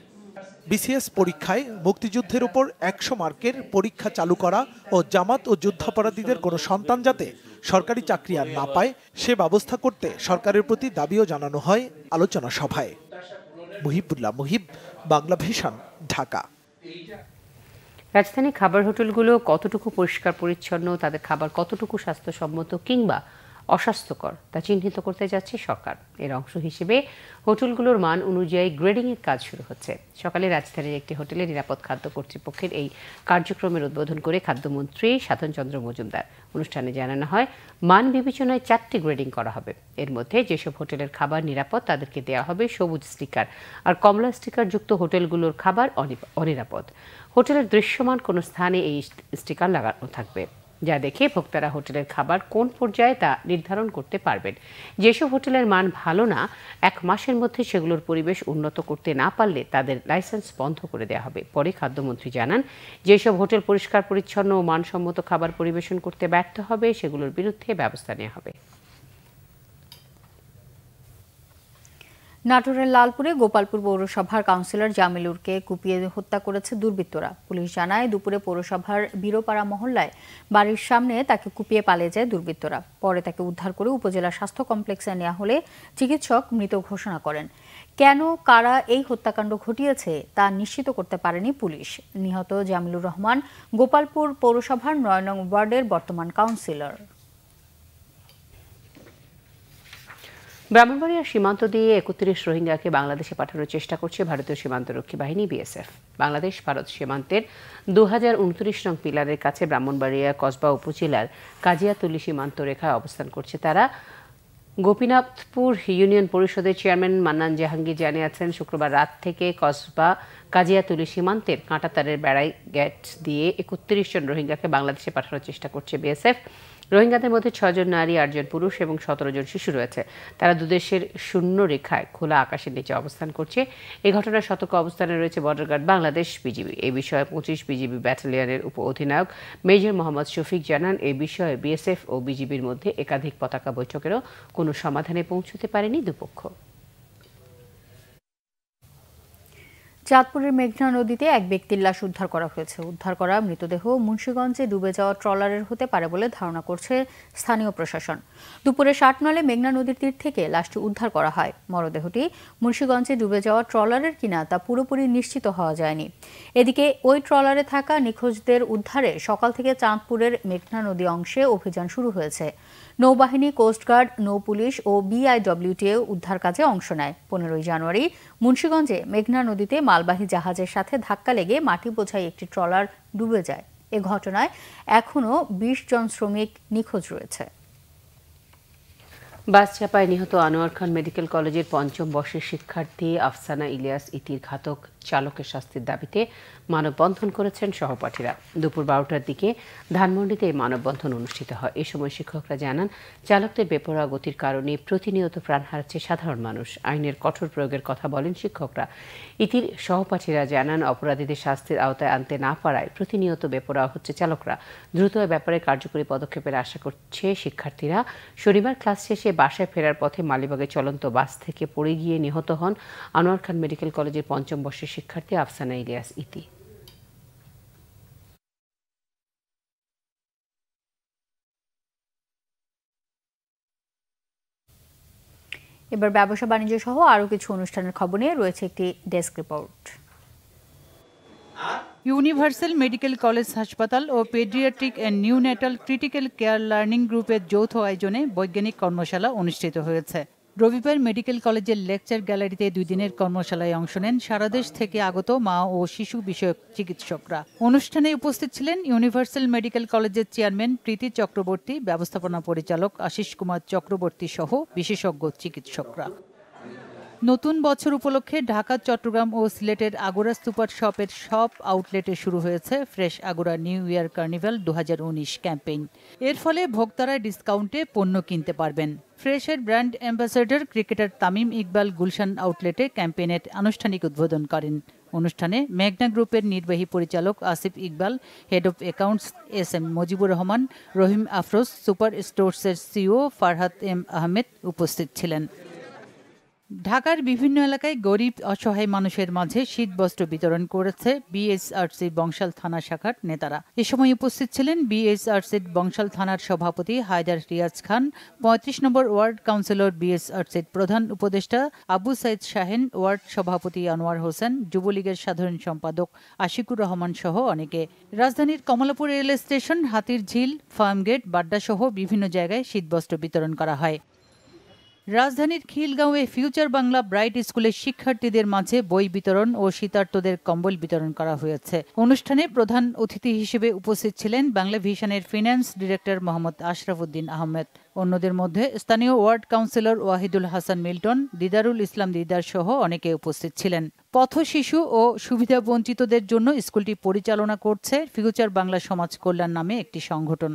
বিসিএস পরীক্ষায় মুক্তিযুদ্ধের উপর 100 মার্কের পরীক্ষা চালু করা ও জামাত ও যুদ্ধাপরাধীদের কোনো সন্তান যাতে সরকারি চাকরি আর না পায় সে ব্যবস্থা করতে সরকারের প্রতি দাবিও জানানো হয় আলোচনা সভায়। মুহিবুল্লাহ মুহিব, বাংলা ভিশন, ঢাকা। রাজধানী খাবার হোটেলগুলো কতটুকু পরিষ্কার পরিচ্ছন্ন, তাদের খাবার কতটুকু স্বাস্থ্যসম্মত কিংবা অস্বাস্থ্যকর তা চিহ্নিত করতে যাচ্ছে সরকার। এর অংশ হিসেবে হোটেলগুলোর মান অনুযায়ী গ্রেডিংয়ের কাজ শুরু হচ্ছে। সকালে রাজধানীর একটি হোটেলে নিরাপদ খাদ্য কর্তৃপক্ষের এই কার্যক্রমের উদ্বোধন করে খাদ্যমন্ত্রী সাধন চন্দ্র মজুমদার। অনুষ্ঠানে জানানো হয়, মান বিবেচনায় 4টি গ্রেডিং করা হবে। এর মধ্যে যেসব হোটেলের খাবার নিরাপদ তাদেরকে দেওয়া হবে সবুজ স্টিকার, আর কমলা স্টিকার যুক্ত হোটেলগুলোর খাবার অনিরাপদ। হোটেলের দৃশ্যমান কোনো স্থানে এই স্টিকার লাগানো থাকবে, যা দেখে ভোক্তারা হোটেলের খাবার কোন পর্যায়ে তা নির্ধারণ করতে পারবেন। যেসব হোটেলের মান ভালো না, 1 মাসের মধ্যে সেগুলোর পরিবেশ উন্নত করতে না পারলে তাদের লাইসেন্স বন্ধ করে দেওয়া হবে। পরে খাদ্যমন্ত্রী জানান, যেসব হোটেল পরিষ্কার পরিচ্ছন্ন ও মানসম্মত খাবার পরিবেশন করতে ব্যর্থ হবে সেগুলোর বিরুদ্ধে ব্যবস্থা নেওয়া হবে। নাটোরের লালপুরে গোপালপুর পৌরসভার কাউন্সিলর জামিলুরকে কুপিয়ে হত্যা করেছে দুর্বৃত্তরা। পুলিশ জানায়, দুপুরে পৌরসভার বীরপাড়া মহল্লায় বাড়ির সামনে তাকে কুপিয়ে পালিয়ে যায় দুর্বৃত্তরা। পরে তাকে উদ্ধার করে উপজেলা স্বাস্থ্য কমপ্লেক্সে নেওয়া হলে চিকিৎসক মৃত ঘোষণা করেন। কেন, কারা এই হত্যাকাণ্ড ঘটিয়েছে তা নিশ্চিত করতে পারেনি পুলিশ। নিহত জামিলুর রহমান গোপালপুর পৌরসভার 9 নং ওয়ার্ডের বর্তমান কাউন্সিলর। ব্রাহ্মণবাড়িয়ার সীমান্ত দিয়ে 31 রোহিঙ্গাকে বাংলাদেশে পাঠানোর চেষ্টা করছে ভারতীয় সীমান্তরক্ষী বাহিনী বিএসএফ। বাংলাদেশ ভারত সীমান্তের 2029 নং পিলারের কাছে ব্রাহ্মণবাড়িয়া কসবা উপজেলার কাজিয়াতলী সীমান্ত রেখায় অবস্থান করছে তারা। গোপীনাথপুর ইউনিয়ন পরিষদের চেয়ারম্যান মান্নান জাহাঙ্গীর জানিয়েছেন, শুক্রবার রাত থেকে কসবা কাজিয়াতলী সীমান্তের কাঁটাতারের বেড়াই গেট দিয়ে 31 জন রোহিঙ্গাকে বাংলাদেশে পাঠানোর চেষ্টা করছে বিএসএফ। রোহিঙ্গাদের মধ্যে 6 জন নারী, 8 জন পুরুষ এবং 17 জন শিশু রয়েছে। তারা দুদেশের শূন্য রেখায় খোলা আকাশের নিচে অবস্থান করছে। এই ঘটনার সতর্ক অবস্থানে রয়েছে বর্ডার গার্ড বাংলাদেশ, বিজিবি। এই বিষয়ে 25 বিজিবি ব্যাটালিয়নের উপ অধিনায়ক মেজর মোহাম্মদ শফিক জানান, এই বিষয়ে বিএসএফ ও বিজিবির মধ্যে একাধিক পতাকা বৈঠকেরও কোনো সমাধানে পৌঁছতে পারেনি দুপক্ষ। চাঁদপুরের মেঘনা নদীতে এক ব্যক্তির লাশ উদ্ধার করা হয়েছে। উদ্ধার করা মৃতদেহ মুন্সিগঞ্জে ডুবে যাওয়া ট্রলারের হতে পারে বলে ধারণা করছে স্থানীয় প্রশাসন। দুপুরে 7 নলে মেঘনা নদীর তীর থেকে লাশটি উদ্ধার করা হয়। মরদেহটি মুন্সিগঞ্জে ডুবে যাওয়া ট্রলারের কিনা তা পুরোপুরি নিশ্চিত হওয়া যায়নি। এদিকে ওই ট্রলারে থাকা নিখোঁজদের উদ্ধারে সকাল থেকে চাঁদপুরের মেঘনা নদী অংশে অভিযান শুরু হয়েছে। নৌবাহিনী, কোস্টগার্ড, নৌ পুলিশ ও বিআইডব্লিউটিও উদ্ধার কাজে অংশ নেয়। 15 জানুয়ারি মুন্সিগঞ্জে মেঘনা নদীতে মালবাহী জাহাজের সাথে ধাক্কা লেগে মাটি বোঝাই একটি ট্রলার ডুবে যায়। এ ঘটনায় এখনও 20 জন শ্রমিক নিখোঁজ রয়েছে। বাস চাপায় নিহত আনোয়ার খান মেডিকেল কলেজের 5ম বর্ষের শিক্ষার্থী আফসানা ইলিয়াস ইতির ঘাতক চালকের শাস্তির দাবিতে মানববন্ধন করেছেন সহপাঠীরা। দুপুর 12টার দিকে ধানমন্ডিতে মানববন্ধন অনুষ্ঠিত হয়। এ সময় শিক্ষকরা জানান, চালকদের বেপরোয়া গতির কারণে প্রতিনিয়ত প্রাণ হারাচ্ছে সাধারণ মানুষ। আইনের কঠোর প্রয়োগের কথা বলেন শিক্ষকরা। ইতির সহপাঠীরা জানান, অপরাধীদের শাস্তির আওতায় আনতে না পারায় প্রতিনিয়ত বেপরোয়া হচ্ছে চালকরা। দ্রুত এ ব্যাপারে কার্যকরী পদক্ষেপের আশা করছে শিক্ষার্থীরা। শনিবার ক্লাস শেষে বাসায় ফেরার পথে মালিবাগে চলন্ত বাস থেকে পড়ে গিয়ে নিহত হন আনোয়ার খান মেডিকেল কলেজের 5ম বর্ষের শিক্ষার্থী আফসানা ইলিয়াস ইতি। এবার ব্যবসা বাণিজ্য সহ আরও কিছু অনুষ্ঠানের খবর নিয়ে রয়েছে একটি desk report. Universal medical college হাসপাতাল ও paediatric and neonatal critical care learning গ্রুপের যৌথ আয়োজনে বৈজ্ঞানিক কর্মশালা অনুষ্ঠিত হয়েছে। রবিবার মেডিকেল কলেজের লেকচার গ্যালারিতে 2 দিনের কর্মশালায় অংশ নেন সারা দেশ থেকে আগত মা ও শিশু বিষয়ক চিকিৎসকরা। অনুষ্ঠানে উপস্থিত ছিলেন ইউনিভার্সাল মেডিকেল কলেজের চেয়ারম্যান প্রীতি চক্রবর্তী, ব্যবস্থাপনা পরিচালক আশিস কুমার চক্রবর্তী সহ বিশেষজ্ঞ চিকিৎসকরা। নতুন বছর উপলক্ষে ঢাকা, চট্টগ্রাম ও সিলেটের আগোরা সুপার শপের সব আউটলেটে শুরু হয়েছে Fresh Agora new year carnival 2019 campaign. এর ফলে ভোক্তারা ডিসকাউন্টে পণ্য কিনতে পারবেন। ফ্রেশের brand ambassador cricketer Tamim Iqbal Gulshan আউটলেটে ক্যাম্পেইনের আনুষ্ঠানিক উদ্বোধন করেন। অনুষ্ঠানে মেঘনা গ্রুপের নির্বাহী পরিচালক Asif Iqbal, head of accounts SM Mujibur Rahman, Rahim Afroz, super স্টোরসের CEO ফারহাত M আহমেদ উপস্থিত ছিলেন। ঢাকার বিভিন্ন এলাকায় গরিব অসহায় মানুষের মাঝে শীতবস্ত্র বিতরণ করেছে BSRC বংশাল থানা শাখার নেতারা। এ সময় উপস্থিত ছিলেন BSRC বংশাল থানার সভাপতি হায়দার রিয়াজ খান, 35 নম্বর ওয়ার্ড কাউন্সিলর BSRC প্রধান উপদেষ্টা আবু সাইদ শাহেন, ওয়ার্ড সভাপতি আনোয়ার হোসেন, যুবলীগের সাধারণ সম্পাদক আশিকুর রহমান সহ অনেকে। রাজধানীর কমলাপুর রেল স্টেশন, হাতিরঝিল, ফার্মগেট, বাড্ডা সহ বিভিন্ন জায়গায় শীতবস্ত্র বিতরণ করা হয়। রাজধানীর খিলগাঁওয়ে ফিউচার বাংলা ব্রাইট স্কুলের শিক্ষার্থীদের মাঝে বই বিতরণ ও শীতার্তদের কম্বল বিতরণ করা হয়েছে। অনুষ্ঠানে প্রধান অতিথি হিসেবে উপস্থিত ছিলেন বাংলা ভিশনের ফিন্যান্স ডিরেক্টর মোহাম্মদ আশরাফ উদ্দিন আহমেদ। অন্যদের মধ্যে স্থানীয় ward councillor Wahidul Hasan Milton, Didarul Islam Didar সহ অনেকে উপস্থিত ছিলেন। পথ শিশু ও সুবিধাবঞ্চিতদের জন্য স্কুলটি পরিচালনা করছে ফিউচার বাংলা সমাজ কল্যাণ নামে একটি সংগঠন।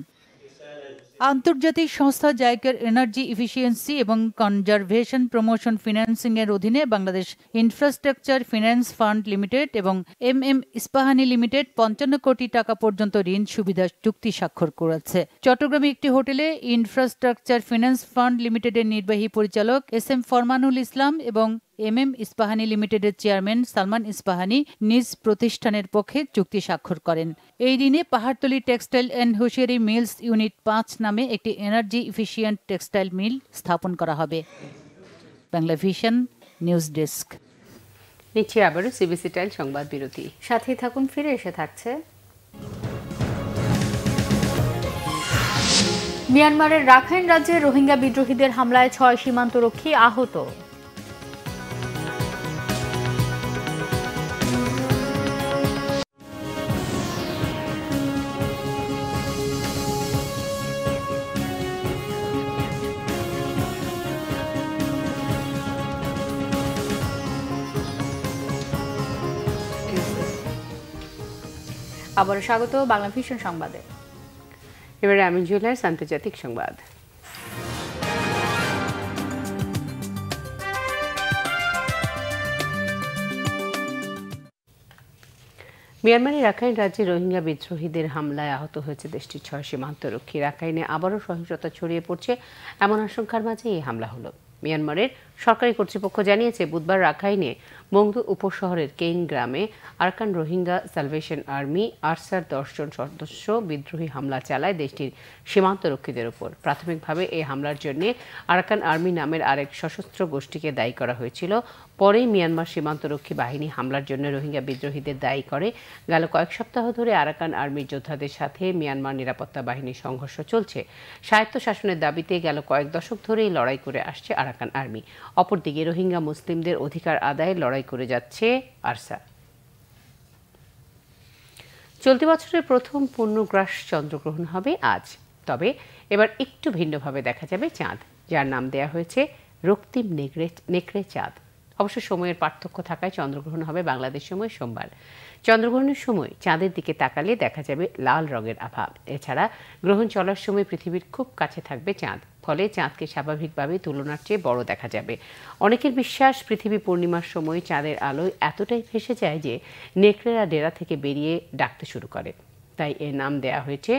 আন্তর্জাতিক সংস্থা জাইকার এনার্জি ইফিসিয়েন্সি এবং কনজারভেশন প্রমোশন ফিন্যান্সিং এর অধীনে Bangladesh infrastructure finance fund limited এবং MM ইস্পাহানি লিমিটেড 55 কোটি টাকা পর্যন্ত ঋণ সুবিধা চুক্তি স্বাক্ষর করেছে। চট্টগ্রামে একটি হোটেলে ইনফ্রাস্ট্রাকচার ফিন্যান্স ফান্ড লিমিটেডের নির্বাহী পরিচালক SM ফরমানুল ইসলাম এবং MM ইস্পাহানি লিমিটেডের চেয়ারম্যান সালমান ইস্পাহানি নিজ প্রতিষ্ঠানের পক্ষে চুক্তি স্বাক্ষর করেন। এই ঋণে Pahartali textile and hosiery mills unit 5 নামে একটি এনার্জি ইফিশিয়েন্ট টেক্সটাইল মিল স্থাপন করা হবে। Bangla Vision news desk. নিচে আবারও CBC টাইল সংবাদ বিরতি। সাথেই থাকুন, ফিরে এসে থাকছে। মিয়ানমারের রাখাইন রাজ্যে রোহিঙ্গা বিদ্রোহীদের হামলায় 6 সীমান্তরক্ষী আহত। আবারও স্বাগত বাংলা ভিশন সংবাদে। এবারে আমিন জুয়েলার্স আন্তর্জাতিক সংবাদ। মিয়ানমারের রাখাইন রাজ্যে রোহিঙ্গা বিদ্রোহীদের হামলায় আহত হয়েছে দেশটির 6 সীমান্তরক্ষী। রাখাইনে আবারও সহিংসতা ছড়িয়ে পড়ছে এমন আশঙ্কার মাঝে এই হামলা হলো। মিয়ানমারের সরকারি কর্তৃপক্ষ জানিয়েছে বুধবার রাখাইনে মংদু উপশহরের কেইন গ্রামে Arakan Rohingya salvation army Archer 10 জন সদস্য বিদ্রোহী হামলা চালায় দেশটির সীমান্তরক্ষীদের উপর। প্রাথমিকভাবে এই হামলার জন্য আরাকান আর্মি নামের আরেক সশস্ত্র গোষ্ঠীকে দায়ী করা হয়েছিল। পরে মিয়ানমার সীমান্তরক্ষী বাহিনী হামলার জন্য রোহিঙ্গা বিদ্রোহীদের দায়ী করে। গেল কয়েক সপ্তাহ ধরে আরাকান আর্মির যোদ্ধাদের সাথে মিয়ানমার নিরাপত্তা বাহিনীর সংঘর্ষ চলছে। স্বায়ত্তশাসনের দাবিতে গেল কয়েক দশক ধরেই লড়াই করে আসছে আরাকান আর্মি। অপরদিকে রোহিঙ্গা মুসলিমদের অধিকার আদায়ে লড়াই করে যাচ্ছে আরসা। চলতি বছরের প্রথম পূর্ণগ্রাস চন্দ্রগ্রহণ হবে আজ। তবে এবার একটু ভিন্নভাবে দেখা যাবে চাঁদ, যার নাম দেয়া হয়েছে রক্তিম নেকড়ে চাঁদ। অবশ্য সময়ের পার্থক্য থাকায় চন্দ্রগ্রহণ হবে বাংলাদেশ সময় সোমবার। চন্দ্রগ্রহণের সময় চাঁদের দিকে তাকালে দেখা যাবে লাল রঙের আভা। এছাড়া গ্রহণ চলার সময় পৃথিবীর খুব কাছে থাকবে চাঁদ, ফলে চাঁদকে স্বাভাবিকভাবে তুলনার চেয়ে বড় দেখা যাবে। অনেকের বিশ্বাস, পৃথিবী পূর্ণিমার সময় চাঁদের আলোয় এতটাই ভেসে যায় যে নেকড়েরা ডেরা থেকে বেরিয়ে ডাকতে শুরু করে। তাই এর নাম দেয়া হয়েছে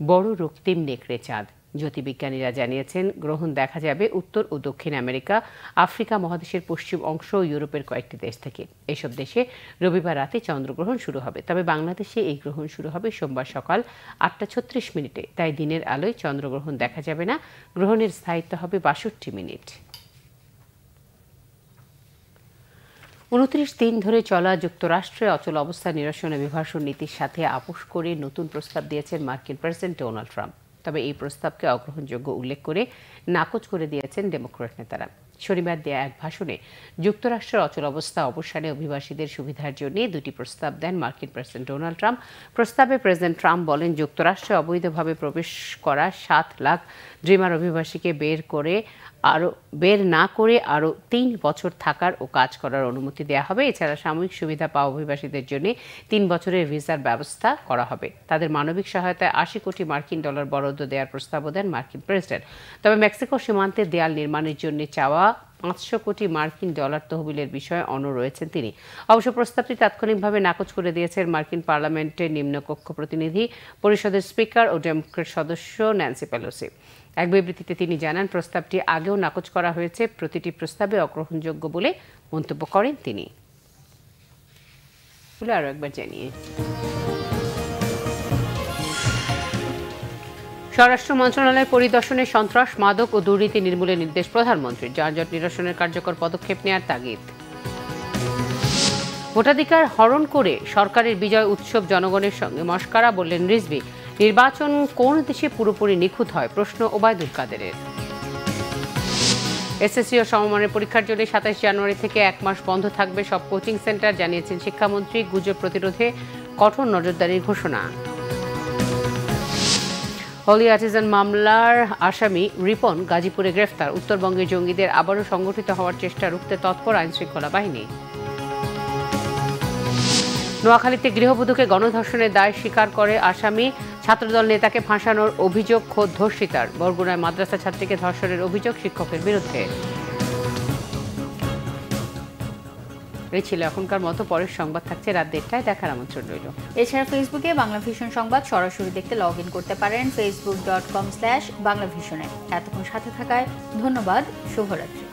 বড় রক্তিম নেকড়ে চাঁদ। জ্যোতির্বিজ্ঞানীরা জানিয়েছেন গ্রহণ দেখা যাবে উত্তর ও দক্ষিণ আমেরিকা, আফ্রিকা মহাদেশের পশ্চিম অংশ ও ইউরোপের কয়েকটি দেশ থেকে। এসব দেশে রবিবার রাতে চন্দ্রগ্রহণ শুরু হবে। তবে বাংলাদেশে এই গ্রহণ শুরু হবে সোমবার সকাল 8টা 36 তাই দিনের আলোয় চন্দ্রগ্রহণ দেখা যাবে না। গ্রহণের স্থায়িত্ব হবে 62 মিনিট। 29 দিন ধরে চলা যুক্তরাষ্ট্রে অচল অবস্থা নিরসন অভিবাসন নীতির সাথে আপোষ করে নতুন প্রস্তাব দিয়েছেন মার্কিন প্রেসিডেন্ট ডোনাল্ড ট্রাম্প। তবে এই প্রস্তাবকে অগ্রহণযোগ্য উল্লেখ করে নাকচ করে দিয়েছেন ডেমোক্র্যাট নেতারা। শনিবার দেয়া এক ভাষণে যুক্তরাষ্ট্রের অচল অবস্থা অবসানে অভিবাসীদের সুবিধার জন্য 2টি প্রস্তাব দেন মার্কিন প্রেসিডেন্ট ডোনাল্ড ট্রাম্প। প্রস্তাবে প্রেসিডেন্ট ট্রাম্প বলেন, যুক্তরাষ্ট্রে অবৈধভাবে প্রবেশ করা 7 লাখ ড্রিমার অভিবাসীকে বের করে বের না করে আরও 3 বছর থাকার ও কাজ করার অনুমতি দেওয়া হবে। এছাড়া সাময়িক সুবিধা পাওয়া অভিবাসীদের জন্য 3 বছরের ভিসার ব্যবস্থা করা হবে। তাদের মানবিক সহায়তায় 80 কোটি মার্কিন ডলার বরাদ্দ দেওয়ার প্রস্তাবও দেন মার্কিন প্রেসিডেন্ট। তবে মেক্সিকো সীমান্তে দেয়াল নির্মাণের জন্য চাওয়া 500 কোটি মার্কিন ডলার তহবিলের বিষয়ে অনড় রয়েছেন তিনি। অবশ্য প্রস্তাবটি তাৎক্ষণিকভাবে নাকচ করে দিয়েছেন মার্কিন পার্লামেন্টের নিম্নকক্ষ প্রতিনিধি পরিষদের স্পিকার ও ডেমোক্র্যাট সদস্য ন্যান্সি পেলোসি। এক বিবৃতিতে তিনি জানান, প্রস্তাবটি আগেও নাকচ করা হয়েছে, প্রতিটি প্রস্তাবে অগ্রহণযোগ্য বলে মন্তব্য করেন তিনি। আরও একবার জানিয়ে স্বরাষ্ট্র মন্ত্রণালয়ের পরিদর্শনে সন্ত্রাস, মাদক ও দুর্নীতি নির্মূলের নির্দেশ প্রধানমন্ত্রীর। যানজট নিরসনের কার্যকর পদক্ষেপ নেওয়ার তাগিদ। ভোটাধিকার হরণ করে সরকারের বিজয় উৎসব জনগণের সঙ্গে মশকরা, বললেন রিজভী। নির্বাচন কোন দেশে পুরোপুরি নিখুঁত হয়, প্রশ্ন ওবায়দুল কাদেরের। এসএসসি ও সমমানের পরীক্ষার জন্য 27 জানুয়ারি থেকে 1 মাস বন্ধ থাকবে সব কোচিং সেন্টার, জানিয়েছেন শিক্ষামন্ত্রী। গুজব প্রতিরোধে কঠোর নজরদারির ঘোষণা। হলি আর্টিজান মামলার আসামি রিপন গাজীপুরে গ্রেফতার। উত্তরবঙ্গের জঙ্গিদের আবারও সংগঠিত হওয়ার চেষ্টা রুখতে তৎপর আইনশৃঙ্খলা বাহিনী। নোয়াখালীতে গৃহবধূকে গণধর্ষণের দায় স্বীকার করে আসামি। ছাত্রদল নেতাকে ফাঁসানোর অভিযোগ খোদ ধর্ষিতার। বরগুনায় মাদ্রাসা ছাত্রীকে ধর্ষণের অভিযোগ শিক্ষকের বিরুদ্ধে। এই ছিল এখনকার মতো। পরের সংবাদ থাকছে রাত 1টায়। দেখার আমন্ত্রণ রইল। এছাড়া ফেসবুকে বাংলা ভিশন সংবাদ সরাসরি দেখতে লগ ইন করতে পারেন facebook.com/বাংলাভিশনে। এতক্ষণ সাথে থাকায় ধন্যবাদ। শুভরাত্রি।